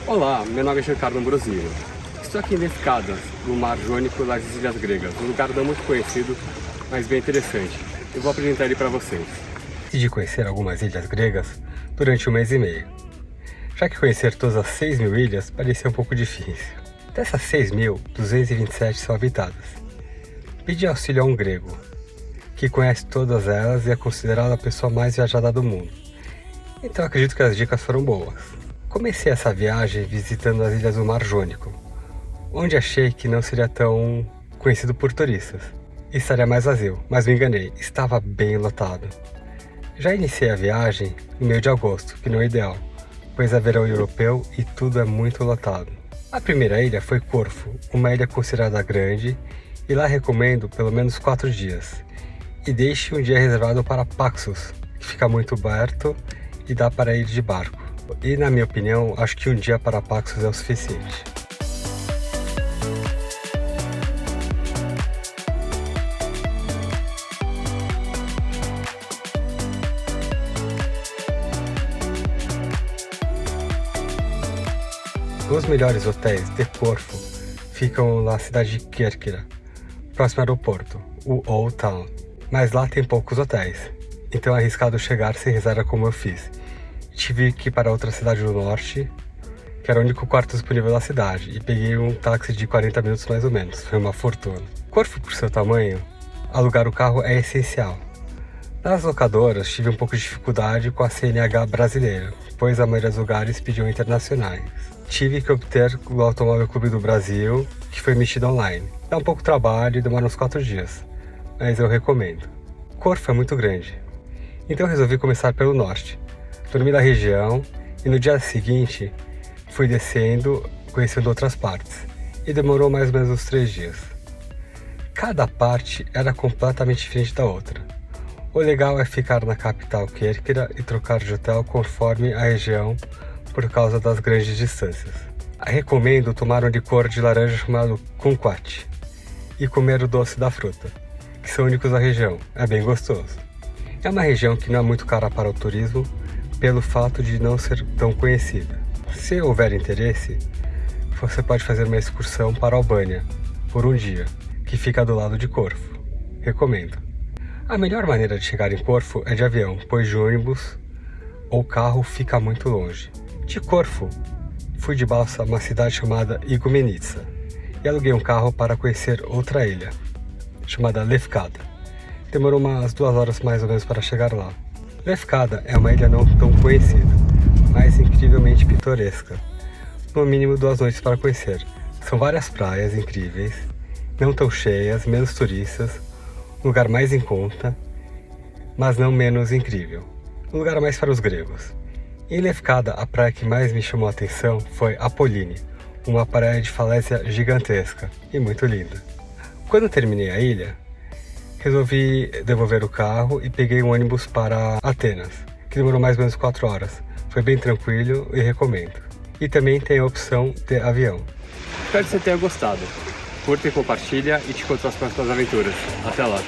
Olá, meu nome é Giancarlo Ambrosino. Estou aqui em Lefkada, no Mar Jônico das Ilhas Gregas, um lugar não muito conhecido, mas bem interessante. Eu vou apresentar ele para vocês. Decidi conhecer algumas ilhas gregas durante um mês e meio, já que conhecer todas as 6.000 ilhas parecia um pouco difícil. Dessas 6.000, 227 são habitadas. Pedi auxílio a um grego, que conhece todas elas e é considerado a pessoa mais viajada do mundo. Então acredito que as dicas foram boas. Comecei essa viagem visitando as ilhas do Mar Jônico, onde achei que não seria tão conhecido por turistas e estaria mais vazio, mas me enganei, estava bem lotado. Já iniciei a viagem no meio de agosto, que não é ideal, pois é verão europeu e tudo é muito lotado. A primeira ilha foi Corfo, uma ilha considerada grande, e lá recomendo pelo menos 4 dias. E deixe um dia reservado para Paxos, que fica muito perto e dá para ir de barco. E na minha opinião, acho que um dia para Paxos é o suficiente. Os melhores hotéis de Corfo ficam na cidade de Kerkira, próximo ao aeroporto, o Old Town. Mas lá tem poucos hotéis, então é arriscado chegar sem reserva como eu fiz. Tive que ir para outra cidade do norte, que era o único quarto disponível na cidade, e peguei um táxi de 40 minutos mais ou menos, foi uma fortuna. Corfo, por seu tamanho, alugar o carro é essencial. Nas locadoras tive um pouco de dificuldade com a CNH brasileira, pois a maioria dos lugares pediam internacionais. Tive que obter o Automóvel Clube do Brasil, que foi emitido online. Dá um pouco de trabalho e demora uns 4 dias, mas eu recomendo. Corfo é muito grande, então resolvi começar pelo norte. Dormi na região e no dia seguinte fui descendo, conhecendo outras partes, e demorou mais ou menos uns 3 dias. Cada parte era completamente diferente da outra. O legal é ficar na capital Kerkira e trocar de hotel conforme a região por causa das grandes distâncias. Recomendo tomar um licor de laranja chamado kumquat e comer o doce da fruta, que são únicos da região, é bem gostoso. É uma região que não é muito cara para o turismo, pelo fato de não ser tão conhecida. Se houver interesse, você pode fazer uma excursão para a Albânia, por um dia, que fica do lado de Corfo. Recomendo. A melhor maneira de chegar em Corfo é de avião, pois de ônibus ou carro fica muito longe. De Corfo, fui de balsa a uma cidade chamada Igoumenitsa e aluguei um carro para conhecer outra ilha, chamada Lefkada. Demorou umas 2 horas mais ou menos para chegar lá. Lefkada é uma ilha não tão conhecida, mas incrivelmente pitoresca. No mínimo 2 noites para conhecer. São várias praias incríveis, não tão cheias, menos turistas, um lugar mais em conta, mas não menos incrível. Um lugar mais para os gregos. Em Lefkada, a praia que mais me chamou a atenção foi Apoline, uma praia de falésia gigantesca e muito linda. Quando terminei a ilha, resolvi devolver o carro e peguei um ônibus para Atenas, que demorou mais ou menos 4 horas. Foi bem tranquilo e recomendo. E também tem a opção de avião. Espero que você tenha gostado. Curta e compartilha e te conto as próximas aventuras. Até lá!